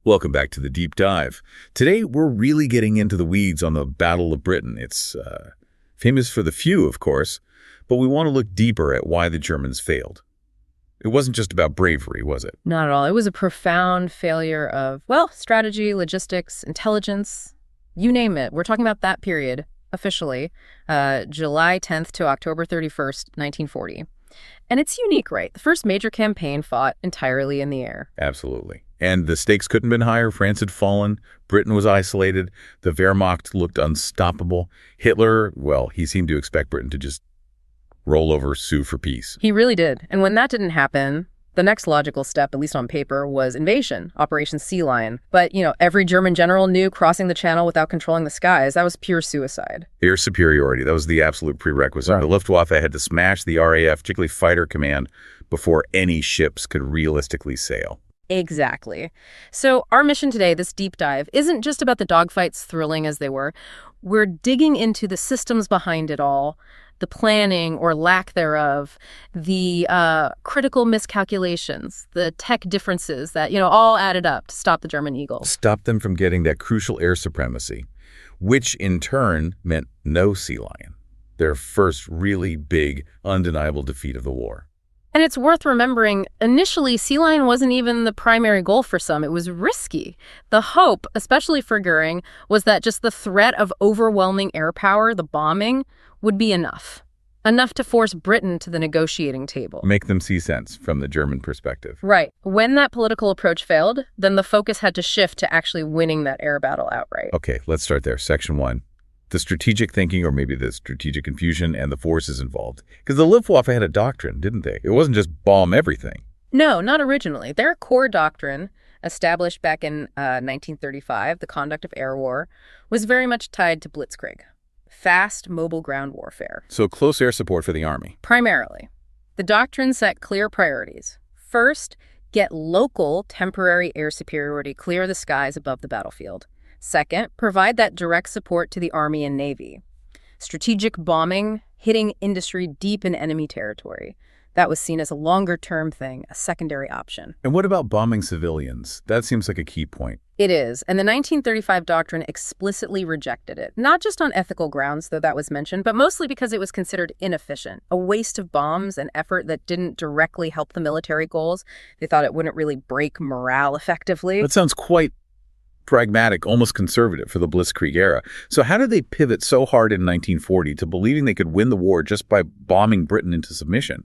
Welcome back to the Deep Dive. Today, we're really getting into the weeds on the Battle of Britain. It's famous for the few, of course, but we want to look deeper at why the Germans failed. It wasn't just about bravery, was it? Not at all. It was a profound failure of, well, strategy, logistics, intelligence, you name it. We're talking about that period, officially, July 10th to October 31st, 1940. And it's unique, right? The first major campaign fought entirely in the air. Absolutely. And the stakes couldn't have been higher. France had fallen. Britain was isolated. The Wehrmacht looked unstoppable. Hitler, well, he seemed to expect Britain to just roll over, sue for peace. He really did. And when that didn't happen, the next logical step, at least on paper, was invasion, Operation Sea Lion. But, every German general knew crossing the channel without controlling the skies, that was pure suicide. Air superiority, that was the absolute prerequisite. Right. The Luftwaffe had to smash the RAF, particularly Fighter Command, before any ships could realistically sail. Exactly. So our mission today, this deep dive, isn't just about the dogfights, thrilling as they were. We're digging into the systems behind it all, the planning or lack thereof, the critical miscalculations, the tech differences that, all added up to stop the German Eagle. Stop them from getting that crucial air supremacy, which in turn meant no Sea Lion, their first really big, undeniable defeat of the war. And it's worth remembering, initially, Sea Lion wasn't even the primary goal for some. It was risky. The hope, especially for Goering, was that just the threat of overwhelming air power, the bombing, would be enough. Enough to force Britain to the negotiating table. Make them see sense from the German perspective. Right. When that political approach failed, then the focus had to shift to actually winning that air battle outright. Okay, let's start there. Section 1. The strategic thinking, or maybe the strategic confusion, and the forces involved. Because the Luftwaffe had a doctrine, didn't they? It wasn't just bomb everything. No, not originally. Their core doctrine, established back in 1935, the conduct of air war, was very much tied to blitzkrieg, fast, mobile ground warfare. So close air support for the army. Primarily. The doctrine set clear priorities. First, get local temporary air superiority clear the skies above the battlefield. Second, provide that direct support to the Army and Navy. Strategic bombing, hitting industry deep in enemy territory. That was seen as a longer-term thing, a secondary option. And what about bombing civilians? That seems like a key point. It is, and the 1935 doctrine explicitly rejected it. Not just on ethical grounds, though that was mentioned, but mostly because it was considered inefficient, a waste of bombs and effort that didn't directly help the military goals. They thought it wouldn't really break morale effectively. That sounds quite pragmatic, almost conservative for the Blitzkrieg era. So how did they pivot so hard in 1940 to believing they could win the war just by bombing Britain into submission?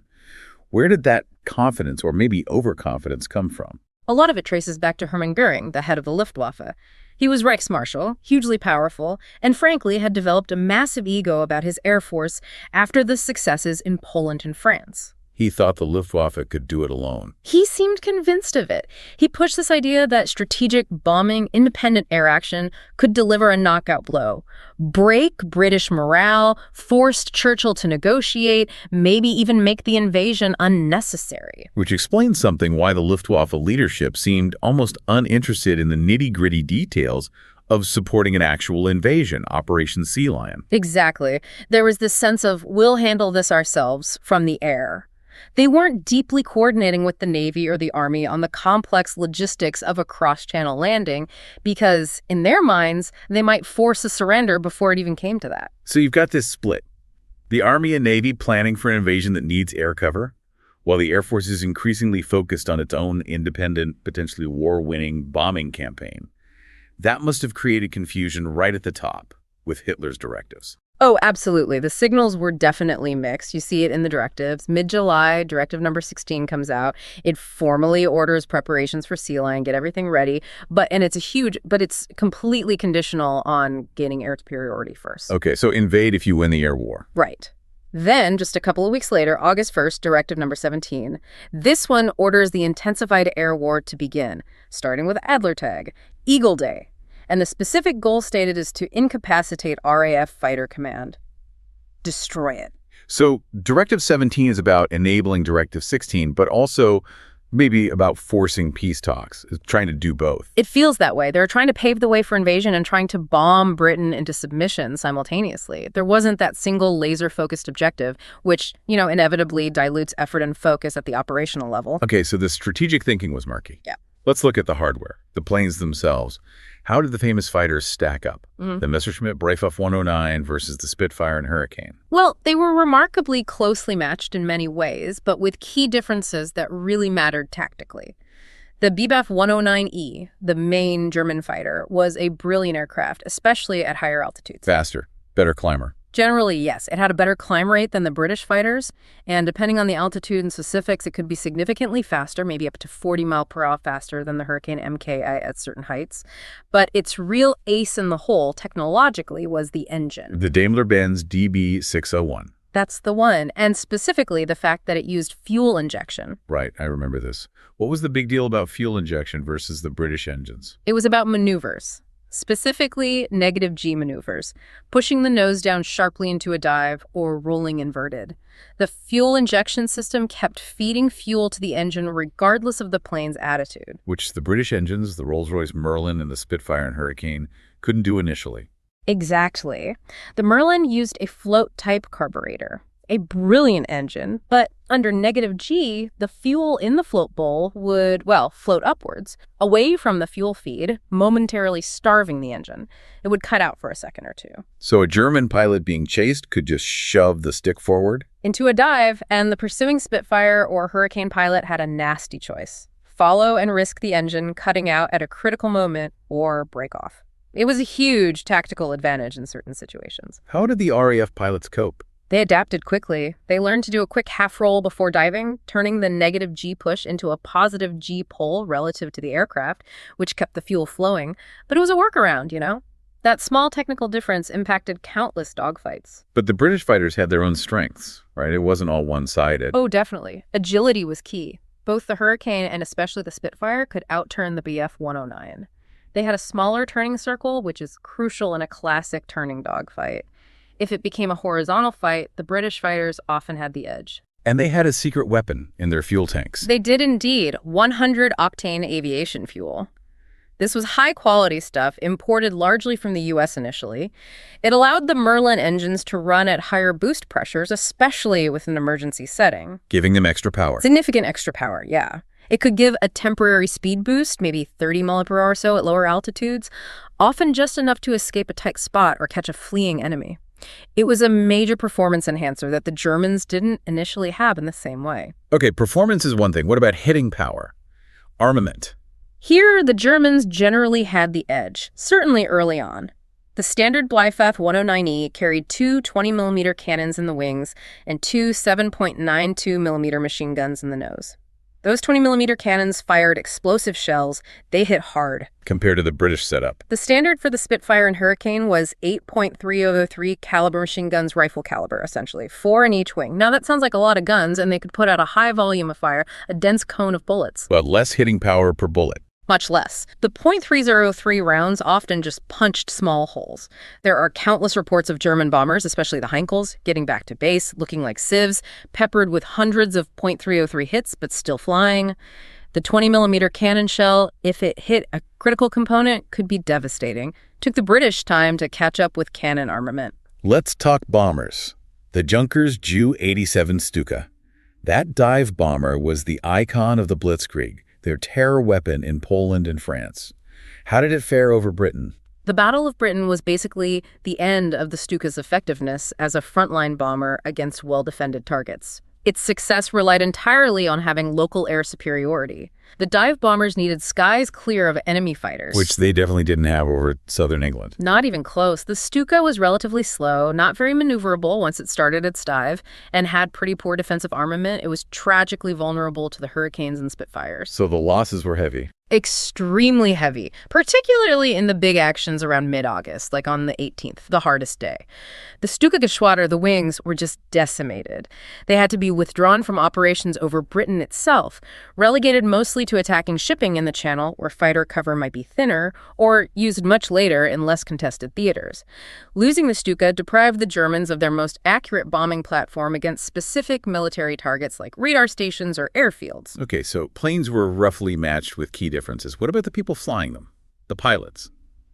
Where did that confidence, or maybe overconfidence, come from? A lot of it traces back to Hermann Goering, the head of the Luftwaffe. He was Reichsmarshal, hugely powerful, and frankly had developed a massive ego about his air force after the successes in Poland and France. He thought the Luftwaffe could do it alone. He seemed convinced of it. He pushed this idea that strategic bombing, independent air action could deliver a knockout blow, break British morale, forced Churchill to negotiate, maybe even make the invasion unnecessary. Which explains something why the Luftwaffe leadership seemed almost uninterested in the nitty-gritty details of supporting an actual invasion, Operation Sea Lion. Exactly. There was this sense of, we'll handle this ourselves from the air. They weren't deeply coordinating with the Navy or the Army on the complex logistics of a cross-channel landing because, in their minds, they might force a surrender before it even came to that. So you've got this split. The Army and Navy planning for an invasion that needs air cover, while the Air Force is increasingly focused on its own independent, potentially war-winning bombing campaign. That must have created confusion right at the top with Hitler's directives. Oh, absolutely. The signals were definitely mixed. You see it in the directives. Mid-July, Directive number 16 comes out. It formally orders preparations for Sea Lion, get everything ready. But it's completely conditional on gaining air superiority first. Okay, so invade if you win the air war. Right. Then, just a couple of weeks later, August 1st, Directive number 17. This one orders the intensified air war to begin, starting with Adlertag, Eagle Day. And the specific goal stated is to incapacitate RAF Fighter Command. Destroy it. So Directive 17 is about enabling Directive 16, but also maybe about forcing peace talks, trying to do both. It feels that way. They're trying to pave the way for invasion and trying to bomb Britain into submission simultaneously. There wasn't that single laser-focused objective, which, inevitably dilutes effort and focus at the operational level. Okay, so the strategic thinking was murky. Yeah. Let's look at the hardware, the planes themselves. How did the famous fighters stack up? The Messerschmitt Breifuff 109 versus the Spitfire and Hurricane. Well, they were remarkably closely matched in many ways, but with key differences that really mattered tactically. The Bf 109E, the main German fighter, was a brilliant aircraft, especially at higher altitudes. Faster, better climber. Generally, yes. It had a better climb rate than the British fighters, and depending on the altitude and specifics, it could be significantly faster, maybe up to 40 mile per hour faster than the Hurricane Mk at certain heights. But its real ace in the hole, technologically, was the engine. The Daimler-Benz DB601. That's the one, and specifically the fact that it used fuel injection. Right, I remember this. What was the big deal about fuel injection versus the British engines? It was about maneuvers, specifically negative G maneuvers, pushing the nose down sharply into a dive or rolling inverted. The fuel injection system kept feeding fuel to the engine regardless of the plane's attitude. Which the British engines, the Rolls-Royce Merlin and the Spitfire and Hurricane, couldn't do initially. Exactly. The Merlin used a float-type carburetor, a brilliant engine, but under negative G, the fuel in the float bowl would, well, float upwards, away from the fuel feed, momentarily starving the engine. It would cut out for a second or two. So a German pilot being chased could just shove the stick forward? Into a dive, and the pursuing Spitfire or Hurricane pilot had a nasty choice. Follow and risk the engine cutting out at a critical moment or break off. It was a huge tactical advantage in certain situations. How did the RAF pilots cope? They adapted quickly. They learned to do a quick half roll before diving, turning the negative G push into a positive G pull relative to the aircraft, which kept the fuel flowing. But it was a workaround, you know? That small technical difference impacted countless dogfights. But the British fighters had their own strengths, right? It wasn't all one-sided. Oh, definitely. Agility was key. Both the Hurricane and especially the Spitfire could outturn the Bf 109. They had a smaller turning circle, which is crucial in a classic turning dogfight. If it became a horizontal fight, the British fighters often had the edge. And they had a secret weapon in their fuel tanks. They did indeed, 100-octane aviation fuel. This was high-quality stuff, imported largely from the U.S. initially. It allowed the Merlin engines to run at higher boost pressures, especially with an emergency setting. Giving them extra power. Significant extra power, yeah. It could give a temporary speed boost, maybe 30 miles per hour or so at lower altitudes, often just enough to escape a tight spot or catch a fleeing enemy. It was a major performance enhancer that the Germans didn't initially have in the same way. Okay, performance is one thing. What about hitting power? Armament. Here, the Germans generally had the edge, certainly early on. The standard Blitz 109E carried two 20mm cannons in the wings and two 7.92mm machine guns in the nose. Those 20mm cannons fired explosive shells. They hit hard. Compared to the British setup. The standard for the Spitfire and Hurricane was 8.3003 caliber machine guns, rifle caliber, essentially, 4 in each wing. Now, that sounds like a lot of guns, and they could put out a high volume of fire, a dense cone of bullets. But less hitting power per bullet. Much less. The .303 rounds often just punched small holes. There are countless reports of German bombers, especially the Heinkels, getting back to base, looking like sieves, peppered with hundreds of .303 hits, but still flying. The 20mm cannon shell, if it hit a critical component, could be devastating. Took the British time to catch up with cannon armament. Let's talk bombers. The Junkers Ju-87 Stuka. That dive bomber was the icon of the Blitzkrieg, their terror weapon in Poland and France. How did it fare over Britain? The Battle of Britain was basically the end of the Stuka's effectiveness as a frontline bomber against well-defended targets. Its success relied entirely on having local air superiority. The dive bombers needed skies clear of enemy fighters. Which they definitely didn't have over southern England. Not even close. The Stuka was relatively slow, not very maneuverable once it started its dive, and had pretty poor defensive armament. It was tragically vulnerable to the Hurricanes and Spitfires. So the losses were heavy. Extremely heavy, particularly in the big actions around mid-August, like on the 18th, the hardest day. The Stuka Geschwader, the wings, were just decimated. They had to be withdrawn from operations over Britain itself, relegated mostly to attacking shipping in the Channel, where fighter cover might be thinner, or used much later in less contested theaters. Losing the Stuka deprived the Germans of their most accurate bombing platform against specific military targets like radar stations or airfields. Okay, so planes were roughly matched with key differences. What about the people flying them? The pilots?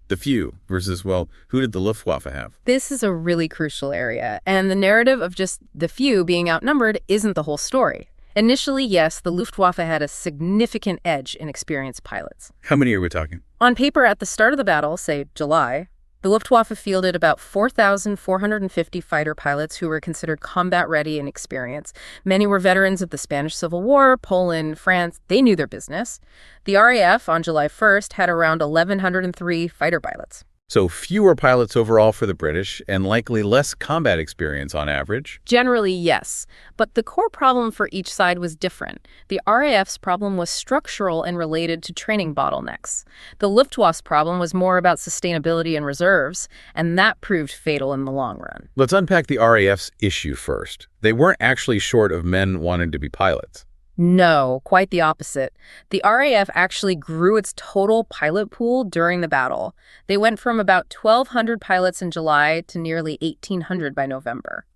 The few versus, well, who did the Luftwaffe have? This is a really crucial area, and the narrative of just the few being outnumbered isn't the whole story. Initially, yes, the Luftwaffe had a significant edge in experienced pilots. How many are we talking? On paper, at the start of the battle, say July, the Luftwaffe fielded about 4,450 fighter pilots who were considered combat-ready and experienced. Many were veterans of the Spanish Civil War, Poland, France. They knew their business. The RAF, on July 1st, had around 1,103 fighter pilots. So fewer pilots overall for the British and likely less combat experience on average? Generally, yes. But the core problem for each side was different. The RAF's problem was structural and related to training bottlenecks. The Luftwaffe's problem was more about sustainability and reserves, and that proved fatal in the long run. Let's unpack the RAF's issue first. They weren't actually short of men wanting to be pilots. No, quite the opposite. The RAF actually grew its total pilot pool during the battle. They went from about 1,200 pilots in July to nearly 1,800 by November.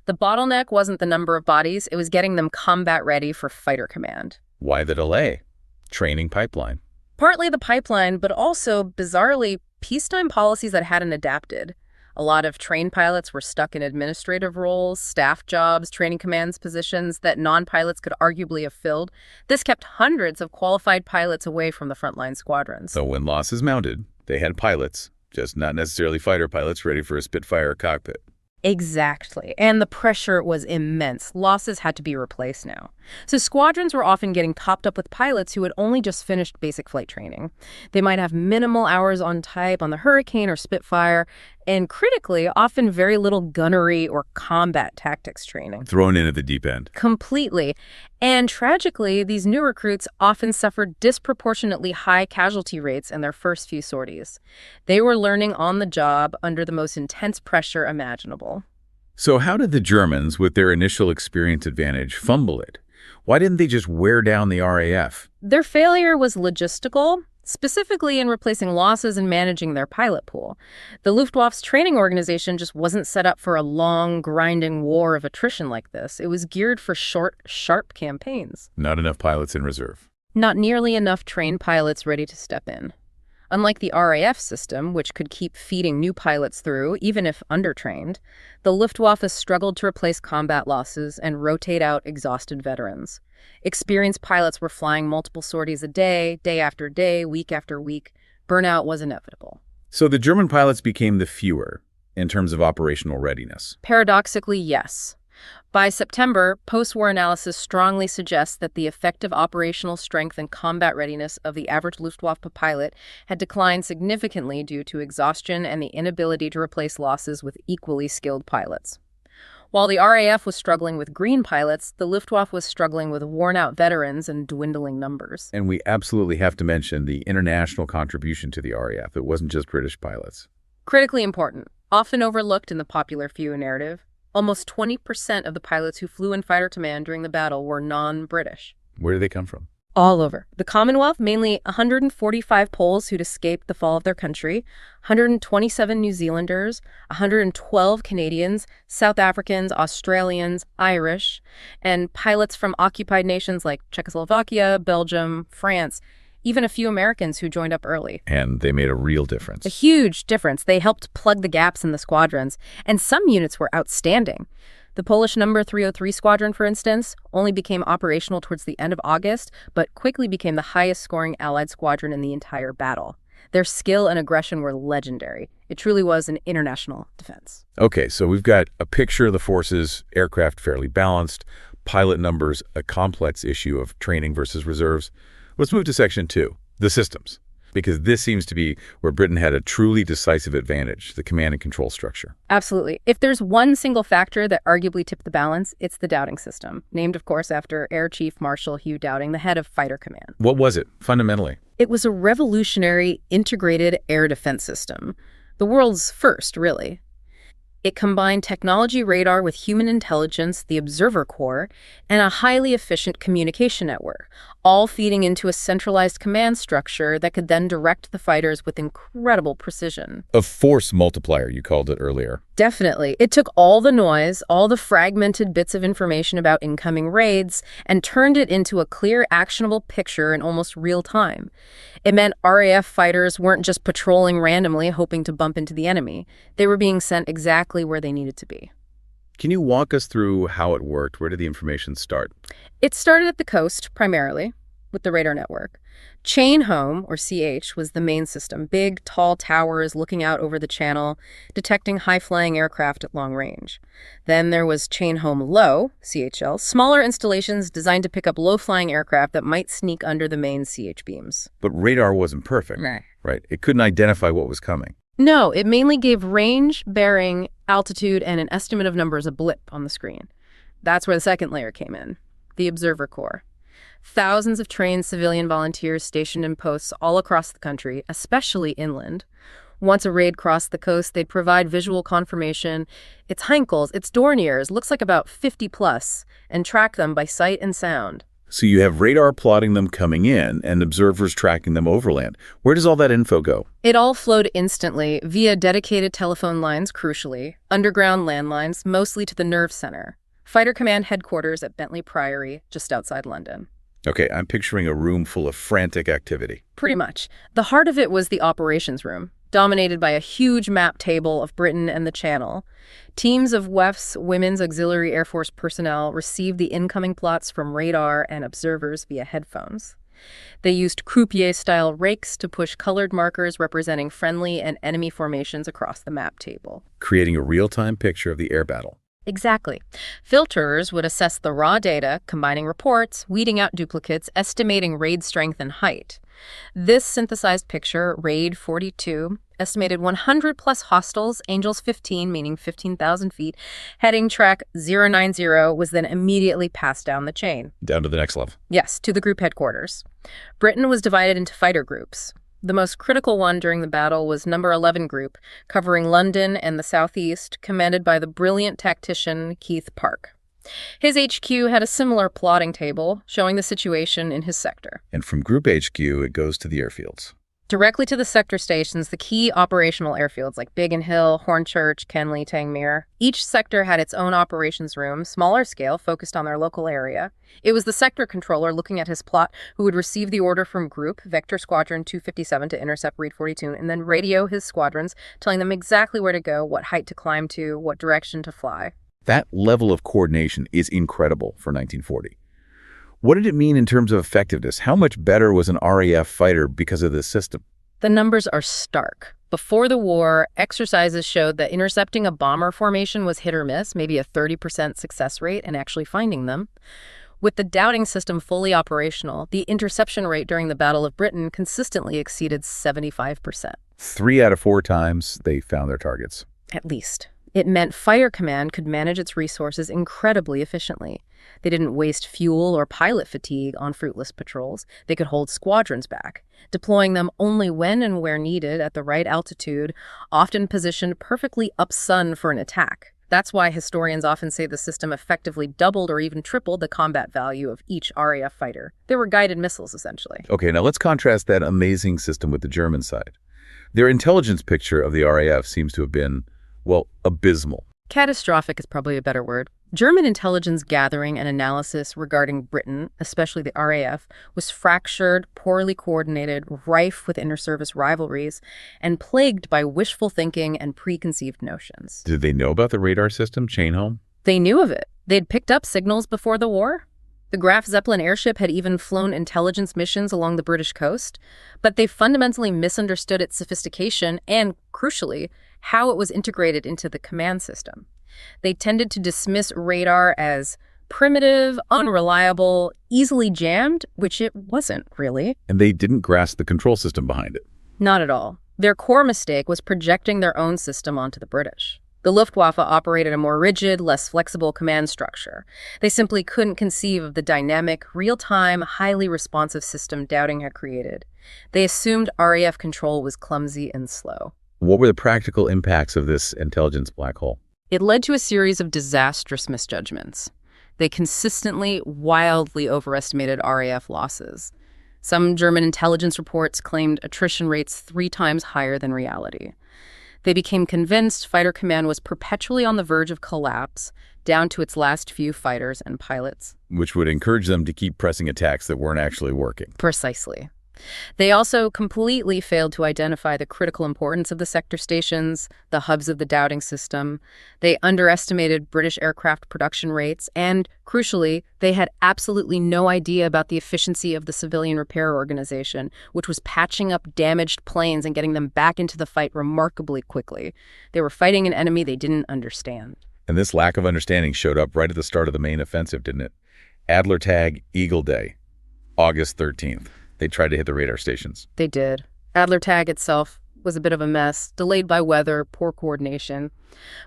The bottleneck wasn't the number of bodies, it was getting them combat ready for fighter command. Why the delay? Training pipeline. Partly the pipeline, but also, bizarrely, peacetime policies that hadn't adapted. A lot of trained pilots were stuck in administrative roles, staff jobs, training commands positions that non-pilots could arguably have filled. This kept hundreds of qualified pilots away from the frontline squadrons. So when losses mounted, they had pilots, just not necessarily fighter pilots ready for a Spitfire cockpit. Exactly. And the pressure was immense. Losses had to be replaced now. So squadrons were often getting topped up with pilots who had only just finished basic flight training. They might have minimal hours on type on the Hurricane or Spitfire, and critically, often very little gunnery or combat tactics training. Thrown in at the deep end. Completely. And tragically, these new recruits often suffered disproportionately high casualty rates in their first few sorties. They were learning on the job under the most intense pressure imaginable. So how did the Germans, with their initial experience advantage, fumble it? Why didn't they just wear down the RAF? Their failure was logistical, specifically in replacing losses and managing their pilot pool. The Luftwaffe's training organization just wasn't set up for a long, grinding war of attrition like this. It was geared for short, sharp campaigns. Not enough pilots in reserve. Not nearly enough trained pilots ready to step in. Unlike the RAF system, which could keep feeding new pilots through, even if undertrained, the Luftwaffe struggled to replace combat losses and rotate out exhausted veterans. Experienced pilots were flying multiple sorties a day, day after day, week after week. Burnout was inevitable. So the German pilots became the fewer in terms of operational readiness. Paradoxically, yes. By September, post-war analysis strongly suggests that the effective operational strength and combat readiness of the average Luftwaffe pilot had declined significantly due to exhaustion and the inability to replace losses with equally skilled pilots. While the RAF was struggling with green pilots, the Luftwaffe was struggling with worn-out veterans and dwindling numbers. And we absolutely have to mention the international contribution to the RAF. It wasn't just British pilots. Critically important, often overlooked in the popular few narrative. Almost 20% of the pilots who flew in fighter command during the battle were non-British. Where did they come from? All over. The Commonwealth, mainly 145 Poles who'd escaped the fall of their country, 127 New Zealanders, 112 Canadians, South Africans, Australians, Irish, and pilots from occupied nations like Czechoslovakia, Belgium, France, even a few Americans who joined up early. And they made a real difference. A huge difference. They helped plug the gaps in the squadrons, and some units were outstanding. The Polish number 303 squadron, for instance, only became operational towards the end of August, but quickly became the highest-scoring Allied squadron in the entire battle. Their skill and aggression were legendary. It truly was an international defense. Okay, so we've got a picture of the forces, aircraft fairly balanced, pilot numbers, a complex issue of training versus reserves. Let's move to Section 2, the systems, because this seems to be where Britain had a truly decisive advantage, the command and control structure. Absolutely. If there's one single factor that arguably tipped the balance, it's the Dowding system, named, of course, after Air Chief Marshal Hugh Dowding, the head of Fighter Command. What was it, fundamentally? It was a revolutionary integrated air defense system, the world's first, really. It combined technology radar with human intelligence, the Observer Corps, and a highly efficient communication network, all feeding into a centralized command structure that could then direct the fighters with incredible precision. A force multiplier, you called it earlier. Definitely. It took all the noise, all the fragmented bits of information about incoming raids, and turned it into a clear, actionable picture in almost real time. It meant RAF fighters weren't just patrolling randomly, hoping to bump into the enemy. They were being sent exactly where they needed to be. Can you walk us through how it worked? Where did the information start? It started at the coast, primarily, with the radar network. Chain Home, or CH, was the main system. Big, tall towers looking out over the channel, detecting high-flying aircraft at long range. Then there was Chain Home Low, CHL, smaller installations designed to pick up low-flying aircraft that might sneak under the main CH beams. But radar wasn't perfect, right? It couldn't identify what was coming. No, it mainly gave range, bearing, altitude, and an estimate of numbers, a blip on the screen. That's where the second layer came in, the observer corps. Thousands of trained civilian volunteers stationed in posts all across the country, especially inland. Once a raid crossed the coast, they'd provide visual confirmation. It's Heinkel's, it's Dornier's, looks like about 50 plus, and track them by sight and sound. So you have radar plotting them coming in and observers tracking them overland. Where does all that info go? It all flowed instantly via dedicated telephone lines, crucially, underground landlines, mostly to the nerve center. Fighter Command headquarters at Bentley Priory, just outside London. Okay, I'm picturing a room full of frantic activity. Pretty much. The heart of it was the operations room, dominated by a huge map table of Britain and the Channel. Teams of WEF's Women's Auxiliary Air Force personnel received the incoming plots from radar and observers via headphones. They used croupier-style rakes to push colored markers representing friendly and enemy formations across the map table, Creating a real-time picture of the air battle. Exactly. Filterers would assess the raw data, combining reports, weeding out duplicates, estimating raid strength and height. This synthesized picture, RAID 42, estimated 100 plus hostiles, Angels 15, meaning 15,000 feet, heading track 090, was then immediately passed down the chain. Down to the next level. Yes, to the group headquarters. Britain was divided into fighter groups. The most critical one during the battle was No. 11 Group, covering London and the southeast, commanded by the brilliant tactician Keith Park. His HQ had a similar plotting table showing the situation in his sector. And from Group HQ, it goes to the airfields. Directly to the sector stations, the key operational airfields like Biggin Hill, Hornchurch, Kenley, Tangmere. Each sector had its own operations room, smaller scale, focused on their local area. It was the sector controller looking at his plot who would receive the order from Group, Vector Squadron 257 to intercept RAID 42, and then radio his squadrons, telling them exactly where to go, what height to climb to, what direction to fly. That level of coordination is incredible for 1940. What did it mean in terms of effectiveness? How much better was an RAF fighter because of this system? The numbers are stark. Before the war, exercises showed that intercepting a bomber formation was hit or miss, maybe a 30% success rate, and actually finding them. With the doubting system fully operational, the interception rate during the Battle of Britain consistently exceeded 75%. 3 out of 4 times they found their targets. At least. It meant Fighter Command could manage its resources incredibly efficiently. They didn't waste fuel or pilot fatigue on fruitless patrols. They could hold squadrons back, deploying them only when and where needed at the right altitude, often positioned perfectly up-sun for an attack. That's why historians often say the system effectively doubled or even tripled the combat value of each RAF fighter. They were guided missiles, essentially. Okay, now let's contrast that amazing system with the German side. Their intelligence picture of the RAF seems to have been, well, abysmal. Catastrophic is probably a better word. German intelligence gathering and analysis regarding Britain, especially the RAF, was fractured, poorly coordinated, rife with inter-service rivalries, and plagued by wishful thinking and preconceived notions. Did they know about the radar system, Chain Home? They knew of it. They'd picked up signals before the war. The Graf Zeppelin airship had even flown intelligence missions along the British coast, but they fundamentally misunderstood its sophistication and, crucially, how it was integrated into the command system. They tended to dismiss radar as primitive, unreliable, easily jammed, which it wasn't, really. And they didn't grasp the control system behind it. Not at all. Their core mistake was projecting their own system onto the British. The Luftwaffe operated a more rigid, less flexible command structure. They simply couldn't conceive of the dynamic, real-time, highly responsive system Dowding had created. They assumed RAF control was clumsy and slow. What were the practical impacts of this intelligence black hole? It led to a series of disastrous misjudgments. They consistently, wildly overestimated RAF losses. Some German intelligence reports claimed attrition rates 3 times higher than reality. They became convinced Fighter Command was perpetually on the verge of collapse, down to its last few fighters and pilots. Which would encourage them to keep pressing attacks that weren't actually working. Precisely. They also completely failed to identify the critical importance of the sector stations, the hubs of the Dowding system. They underestimated British aircraft production rates, and, crucially, they had absolutely no idea about the efficiency of the civilian repair organization, which was patching up damaged planes and getting them back into the fight remarkably quickly. They were fighting an enemy they didn't understand. And this lack of understanding showed up right at the start of the main offensive, didn't it? Adler Tag, Eagle Day, August 13th. They tried to hit the radar stations. They did. Adler Tag itself was a bit of a mess, delayed by weather, poor coordination.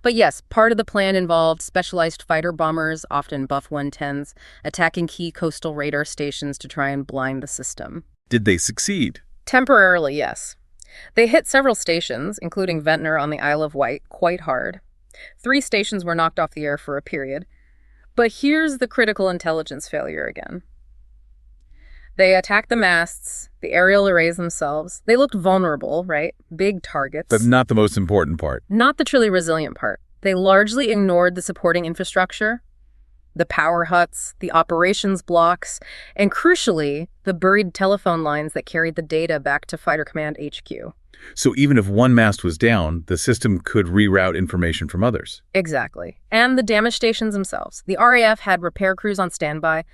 But yes, part of the plan involved specialized fighter bombers, often Buff 110s, attacking key coastal radar stations to try and blind the system. Did they succeed? Temporarily, yes. They hit several stations, including Ventnor on the Isle of Wight, quite hard. 3 stations were knocked off the air for a period. But here's the critical intelligence failure again. They attacked the masts, the aerial arrays themselves. They looked vulnerable, right? Big targets. But not the most important part. Not the truly resilient part. They largely ignored the supporting infrastructure, the power huts, the operations blocks, and crucially, the buried telephone lines that carried the data back to Fighter Command HQ. So even if one mast was down, the system could reroute information from others. Exactly. And the damaged stations themselves. The RAF had repair crews on standby.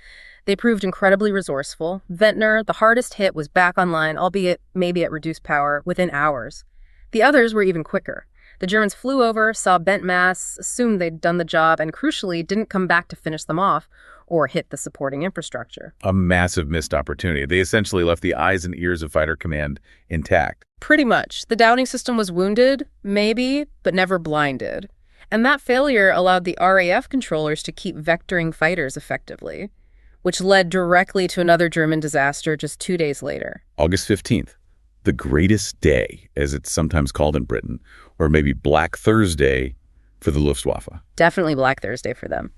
They proved incredibly resourceful. Ventnor, the hardest hit, was back online, albeit maybe at reduced power, within hours. The others were even quicker. The Germans flew over, saw bent masts, assumed they'd done the job, and crucially didn't come back to finish them off or hit the supporting infrastructure. A massive missed opportunity. They essentially left the eyes and ears of Fighter Command intact. Pretty much. The Dowding system was wounded, maybe, but never blinded. And that failure allowed the RAF controllers to keep vectoring fighters effectively, which led directly to another German disaster just 2 days later. August 15th, the greatest day, as it's sometimes called in Britain, or maybe Black Thursday for the Luftwaffe. Definitely Black Thursday for them.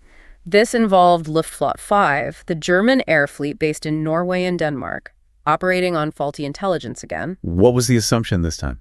This involved Luftwaffe, the German air fleet based in Norway and Denmark, operating on faulty intelligence again. What was the assumption this time?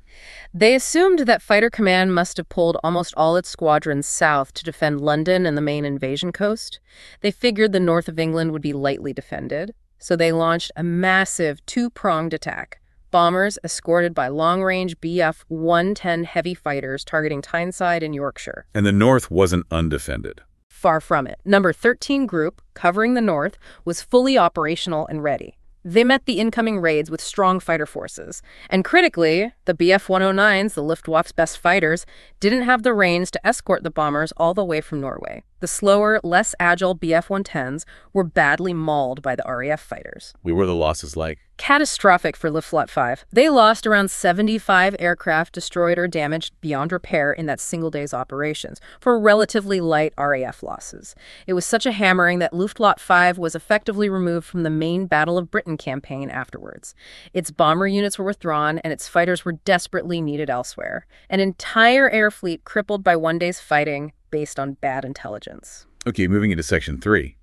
They assumed that Fighter Command must have pulled almost all its squadrons south to defend London and the main invasion coast. They figured the north of England would be lightly defended, so they launched a massive 2-pronged attack. Bombers escorted by long-range Bf 110 heavy fighters targeting Tyneside and Yorkshire. And the north wasn't undefended. Far from it. Number 13 Group, covering the north, was fully operational and ready. They met the incoming raids with strong fighter forces. And critically, the Bf 109s, the Luftwaffe's best fighters, didn't have the range to escort the bombers all the way from Norway. The slower, less agile Bf 110s were badly mauled by the RAF fighters. What were the losses like? Catastrophic for Luftwaffe. They lost around 75 aircraft destroyed or damaged beyond repair in that single day's operations for relatively light RAF losses. It was such a hammering that Luftwaffe was effectively removed from the main Battle of Britain campaign afterwards. Its bomber units were withdrawn and its fighters were desperately needed elsewhere. An entire air fleet crippled by one day's fighting based on bad intelligence. Okay, moving into Section 3.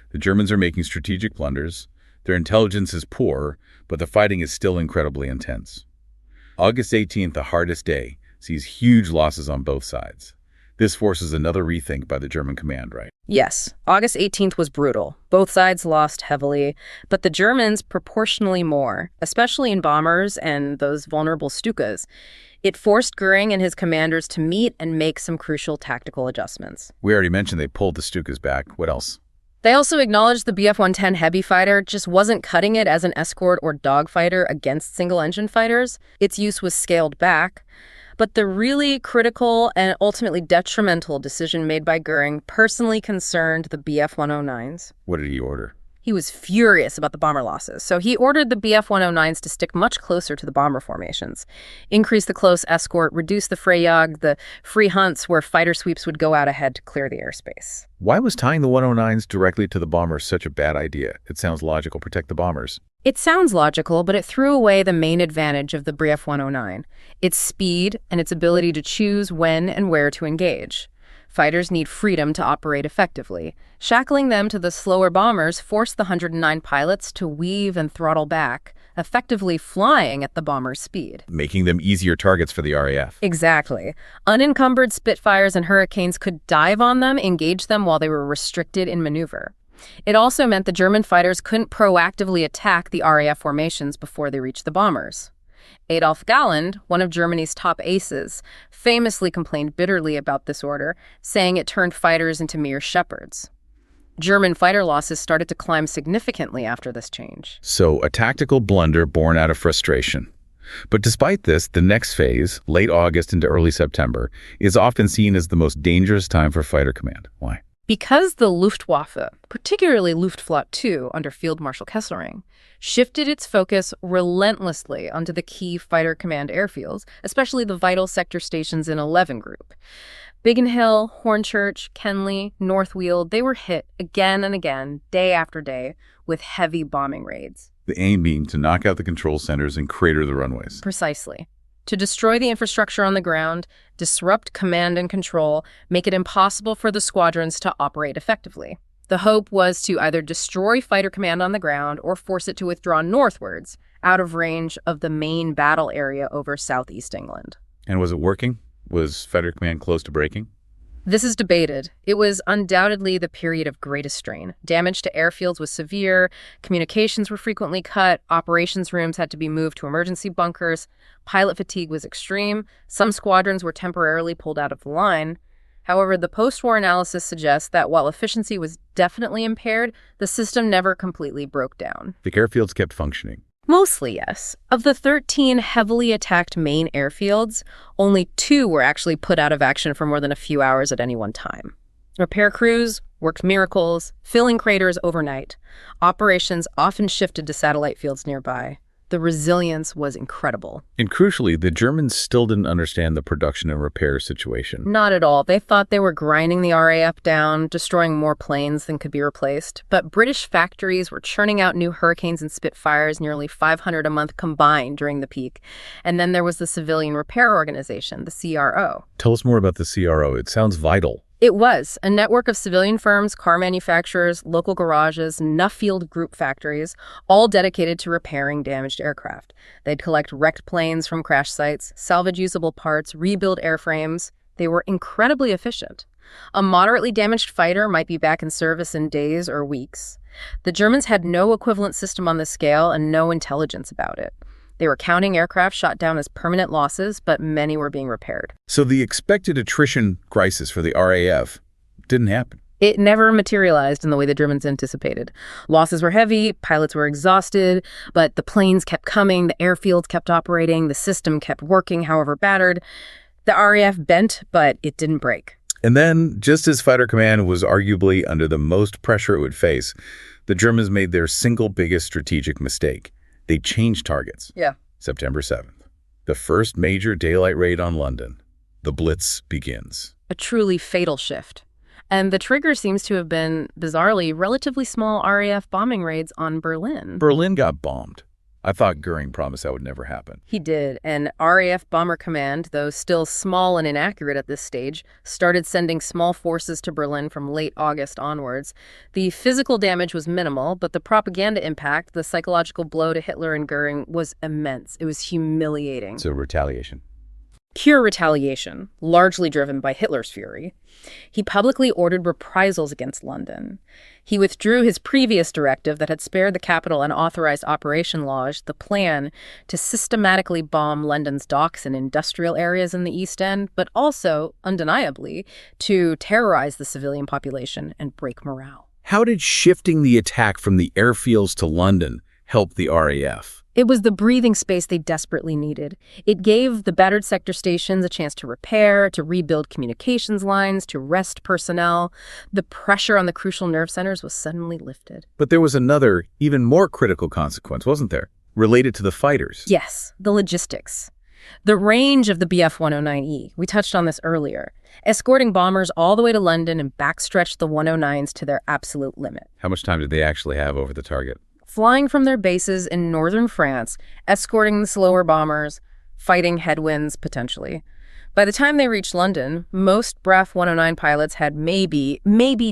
The Germans are making strategic blunders. Their intelligence is poor, but the fighting is still incredibly intense. August 18th, the hardest day, sees huge losses on both sides. This forces another rethink by the German command, right? Yes, August 18th was brutal. Both sides lost heavily, but the Germans proportionally more, especially in bombers and those vulnerable Stukas. It forced Goering and his commanders to meet and make some crucial tactical adjustments. We already mentioned they pulled the Stukas back. What else? They also acknowledged the Bf 110 heavy fighter just wasn't cutting it as an escort or dogfighter against single-engine fighters. Its use was scaled back. But the really critical and ultimately detrimental decision made by Goering personally concerned the Bf 109s. What did he order? He was furious about the bomber losses, so he ordered the Bf 109s to stick much closer to the bomber formations, increase the close escort, reduce the Freyjag, the free hunts where fighter sweeps would go out ahead to clear the airspace. Why was tying the 109s directly to the bombers such a bad idea? It sounds logical. Protect the bombers. It sounds logical, but it threw away the main advantage of the Bf 109, its speed and its ability to choose when and where to engage. Fighters need freedom to operate effectively. Shackling them to the slower bombers forced the 109 pilots to weave and throttle back, effectively flying at the bomber's speed. Making them easier targets for the RAF. Exactly. Unencumbered Spitfires and Hurricanes could dive on them, engage them while they were restricted in maneuver. It also meant the German fighters couldn't proactively attack the RAF formations before they reached the bombers. Adolf Galland, one of Germany's top aces, famously complained bitterly about this order, saying it turned fighters into mere shepherds. German fighter losses started to climb significantly after this change. So, a tactical blunder born out of frustration. But despite this, the next phase, late August into early September, is often seen as the most dangerous time for fighter command. Why? Because the Luftwaffe, particularly Luftflotte II under Field Marshal Kesselring, shifted its focus relentlessly onto the key fighter command airfields, especially the vital sector stations in 11 Group. Biggin Hill, Hornchurch, Kenley, North Weald, they were hit again and again, day after day, with heavy bombing raids. The aim being to knock out the control centers and crater the runways. Precisely. To destroy the infrastructure on the ground, disrupt command and control, make it impossible for the squadrons to operate effectively. The hope was to either destroy fighter command on the ground or force it to withdraw northwards, out of range of the main battle area over southeast England. And was it working? Was fighter command close to breaking? This is debated. It was undoubtedly the period of greatest strain. Damage to airfields was severe, communications were frequently cut, operations rooms had to be moved to emergency bunkers, pilot fatigue was extreme, some squadrons were temporarily pulled out of the line. However, the post-war analysis suggests that while efficiency was definitely impaired, the system never completely broke down. The airfields kept functioning. Mostly, yes. Of the 13 heavily attacked main airfields, only 2 were actually put out of action for more than a few hours at any one time. Repair crews worked miracles, filling craters overnight. Operations often shifted to satellite fields nearby. The resilience was incredible. And crucially, the Germans still didn't understand the production and repair situation. Not at all. They thought they were grinding the RAF down, destroying more planes than could be replaced. But British factories were churning out new Hurricanes and Spitfires, nearly 500 a month combined during the peak. And then there was the Civilian Repair Organization, the CRO. Tell us more about the CRO. It sounds vital. It was a network of civilian firms, car manufacturers, local garages, Nuffield Group factories, all dedicated to repairing damaged aircraft. They'd collect wrecked planes from crash sites, salvage usable parts, rebuild airframes. They were incredibly efficient. A moderately damaged fighter might be back in service in days or weeks. The Germans had no equivalent system on this scale and no intelligence about it. They were counting aircraft shot down as permanent losses, but many were being repaired. So the expected attrition crisis for the RAF didn't happen. It never materialized in the way the Germans anticipated. Losses were heavy, pilots were exhausted, but the planes kept coming, the airfields kept operating, the system kept working, however battered. The RAF bent, but it didn't break. And then, just as fighter command was arguably under the most pressure it would face, the Germans made their single biggest strategic mistake. They changed targets. Yeah. September 7th. The first major daylight raid on London. The Blitz begins. A truly fatal shift. And the trigger seems to have been, bizarrely, relatively small RAF bombing raids on Berlin. Berlin got bombed. I thought Goering promised that would never happen. He did, and RAF Bomber Command, though still small and inaccurate at this stage, started sending small forces to Berlin from late August onwards. The physical damage was minimal, but the propaganda impact, the psychological blow to Hitler and Goering, was immense. It was humiliating. So retaliation. Pure retaliation, largely driven by Hitler's fury. He publicly ordered reprisals against London. He withdrew his previous directive that had spared the capital an authorized Operation Lodge, the plan to systematically bomb London's docks and industrial areas in the East End, but also, undeniably, to terrorize the civilian population and break morale. How did shifting the attack from the airfields to London help the RAF? It was the breathing space they desperately needed. It gave the battered sector stations a chance to repair, to rebuild communications lines, to rest personnel. The pressure on the crucial nerve centers was suddenly lifted. But there was another, even more critical consequence, wasn't there? Related to the fighters. Yes, the logistics. The range of the Bf-109E, we touched on this earlier, escorting bombers all the way to London and backstretched the 109s to their absolute limit. How much time did they actually have over the target? Flying from their bases in northern France, escorting the slower bombers, fighting headwinds potentially. By the time they reached London, most BRAF 109 pilots had maybe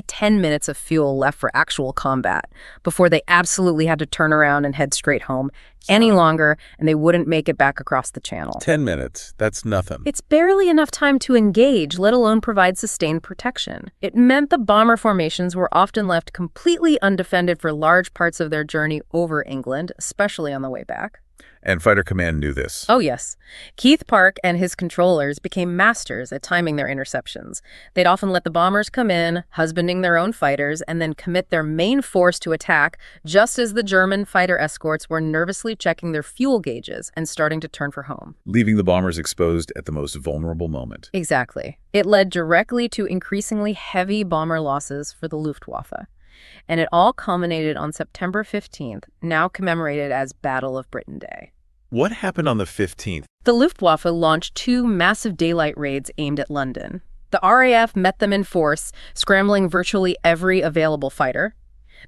10 minutes of fuel left for actual combat before they absolutely had to turn around and head straight home. Any longer, and they wouldn't make it back across the channel. 10 minutes. That's nothing. It's barely enough time to engage, let alone provide sustained protection. It meant the bomber formations were often left completely undefended for large parts of their journey over England, especially on the way back. And Fighter Command knew this. Oh, yes. Keith Park and his controllers became masters at timing their interceptions. They'd often let the bombers come in, husbanding their own fighters, and then commit their main force to attack just as the German fighter escorts were nervously checking their fuel gauges and starting to turn for home. Leaving the bombers exposed at the most vulnerable moment. Exactly. It led directly to increasingly heavy bomber losses for the Luftwaffe. And it all culminated on September 15th, now commemorated as Battle of Britain Day. What happened on the 15th? The Luftwaffe launched 2 massive daylight raids aimed at London. The RAF met them in force, scrambling virtually every available fighter.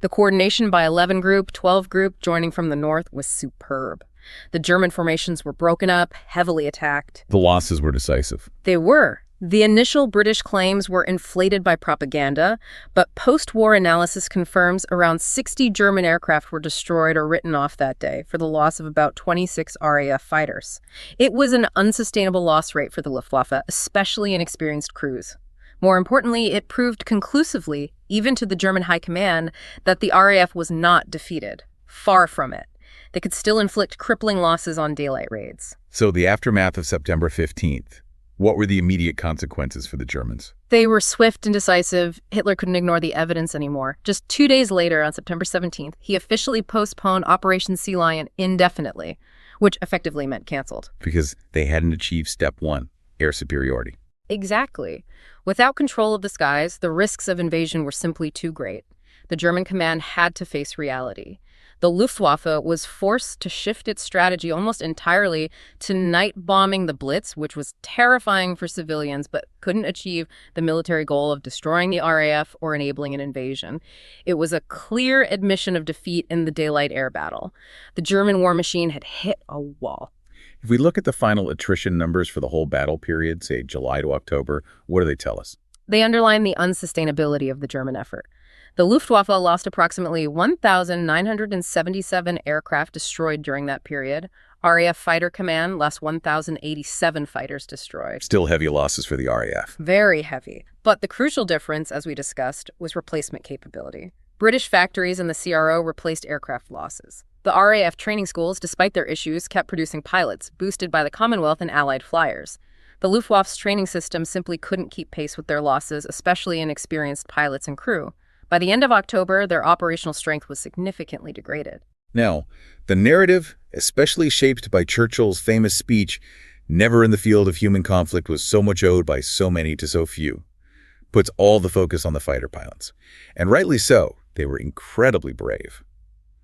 The coordination by 11 Group, 12 Group joining from the north was superb. The German formations were broken up, heavily attacked. The losses were decisive. They were. The initial British claims were inflated by propaganda, but post-war analysis confirms around 60 German aircraft were destroyed or written off that day for the loss of about 26 RAF fighters. It was an unsustainable loss rate for the Luftwaffe, especially inexperienced crews. More importantly, it proved conclusively, even to the German high command, that the RAF was not defeated. Far from it. They could still inflict crippling losses on daylight raids. So the aftermath of September 15th. What were the immediate consequences for the Germans? They were swift and decisive. Hitler couldn't ignore the evidence anymore. Just 2 days later, on September 17th, he officially postponed Operation Sea Lion indefinitely, which effectively meant canceled. Because they hadn't achieved step 1, air superiority. Exactly. Without control of the skies, the risks of invasion were simply too great. The German command had to face reality. The Luftwaffe was forced to shift its strategy almost entirely to night bombing the Blitz, which was terrifying for civilians but couldn't achieve the military goal of destroying the RAF or enabling an invasion. It was a clear admission of defeat in the daylight air battle. The German war machine had hit a wall. If we look at the final attrition numbers for the whole battle period, say July to October, what do they tell us? They underline the unsustainability of the German effort. The Luftwaffe lost approximately 1,977 aircraft destroyed during that period. RAF Fighter Command lost 1,087 fighters destroyed. Still heavy losses for the RAF. Very heavy. But the crucial difference, as we discussed, was replacement capability. British factories and the CRO replaced aircraft losses. The RAF training schools, despite their issues, kept producing pilots, boosted by the Commonwealth and Allied flyers. The Luftwaffe's training system simply couldn't keep pace with their losses, especially inexperienced pilots and crew. By the end of October, their operational strength was significantly degraded. Now, the narrative, especially shaped by Churchill's famous speech, "Never in the field of human conflict was so much owed by so many to so few," puts all the focus on the fighter pilots. And rightly so, they were incredibly brave.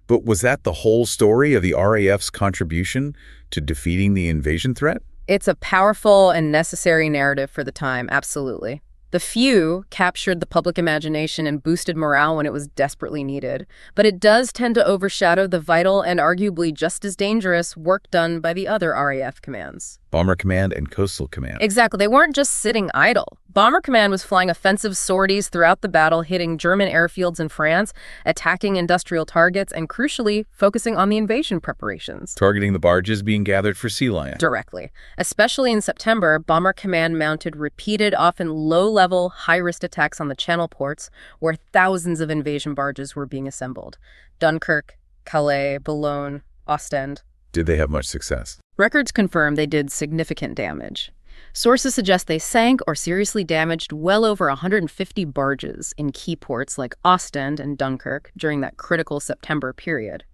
But was that the whole story of the RAF's contribution to defeating the invasion threat? It's a powerful and necessary narrative for the time, absolutely. The few captured the public imagination and boosted morale when it was desperately needed. But it does tend to overshadow the vital and arguably just as dangerous work done by the other RAF commands. Bomber Command and Coastal Command. Exactly. They weren't just sitting idle. Bomber Command was flying offensive sorties throughout the battle, hitting German airfields in France, attacking industrial targets, and crucially, focusing on the invasion preparations. Targeting the barges being gathered for Sea Lion. Directly. Especially in September, Bomber Command mounted repeated, often low-level, high-risk attacks on the channel ports where thousands of invasion barges were being assembled. Dunkirk, Calais, Boulogne, Ostend. Did they have much success? Records confirm they did significant damage. Sources suggest they sank or seriously damaged well over 150 barges in key ports like Ostend and Dunkirk during that critical September period.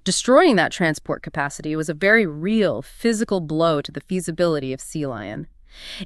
Destroying that transport capacity was a very real, physical blow to the feasibility of Sea Lion.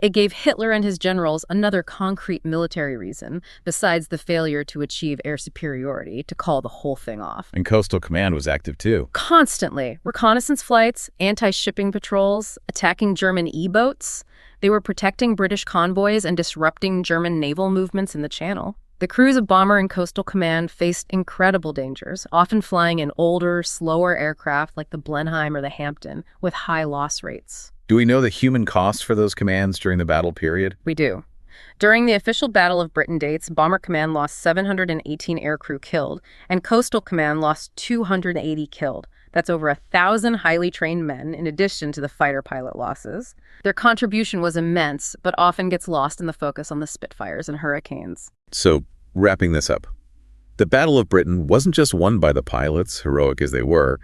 It gave Hitler and his generals another concrete military reason, besides the failure to achieve air superiority, to call the whole thing off. And Coastal Command was active too. Constantly. Reconnaissance flights, anti-shipping patrols, attacking German E-boats. They were protecting British convoys and disrupting German naval movements in the Channel. The crews of Bomber and Coastal Command faced incredible dangers, often flying in older, slower aircraft like the Blenheim or the Hampton, with high loss rates. Do we know the human cost for those commands during the battle period? We do. During the official Battle of Britain dates, Bomber Command lost 718 aircrew killed, and Coastal Command lost 280 killed. That's over 1,000 highly trained men, in addition to the fighter pilot losses. Their contribution was immense, but often gets lost in the focus on the Spitfires and Hurricanes. So, wrapping this up, the Battle of Britain wasn't just won by the pilots, heroic as they were.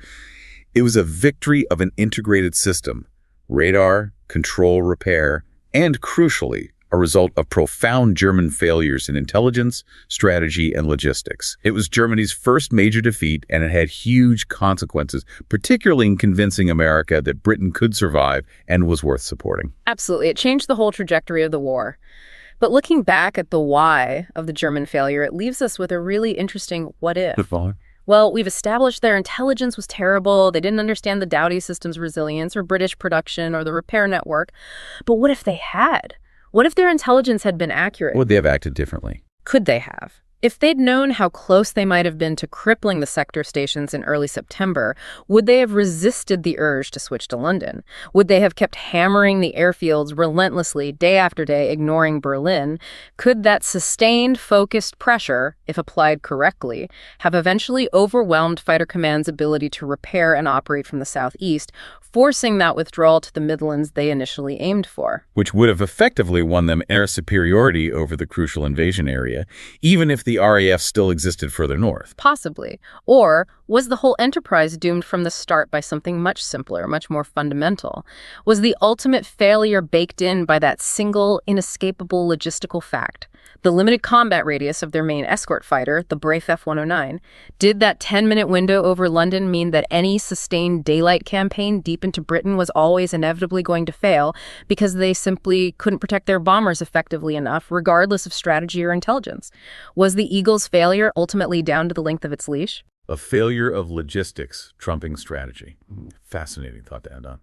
It was a victory of an integrated system: radar, control, repair, and, crucially, a result of profound German failures in intelligence, strategy, and logistics. It was Germany's first major defeat, and it had huge consequences, particularly in convincing America that Britain could survive and was worth supporting. Absolutely. It changed the whole trajectory of the war. But looking back at the why of the German failure, it leaves us with a really interesting what if. Well, we've established their intelligence was terrible, they didn't understand the Dowdy system's resilience or British production or the repair network. But what if they had? What if their intelligence had been accurate? Would they have acted differently? Could they have? If they'd known how close they might have been to crippling the sector stations in early September, would they have resisted the urge to switch to London? Would they have kept hammering the airfields relentlessly day after day, ignoring Berlin? Could that sustained, focused pressure, if applied correctly, have eventually overwhelmed Fighter Command's ability to repair and operate from the southeast, forcing that withdrawal to the Midlands they initially aimed for? Which would have effectively won them air superiority over the crucial invasion area, even if the RAF still existed further north. Possibly. Or was the whole enterprise doomed from the start by something much simpler, much more fundamental? Was the ultimate failure baked in by that single, inescapable logistical fact? The limited combat radius of their main escort fighter, the Brave F-109. Did that 10-minute window over London mean that any sustained daylight campaign deep into Britain was always inevitably going to fail because they simply couldn't protect their bombers effectively enough, regardless of strategy or intelligence? Was the Eagle's failure ultimately down to the length of its leash? A failure of logistics trumping strategy. Fascinating thought to end on.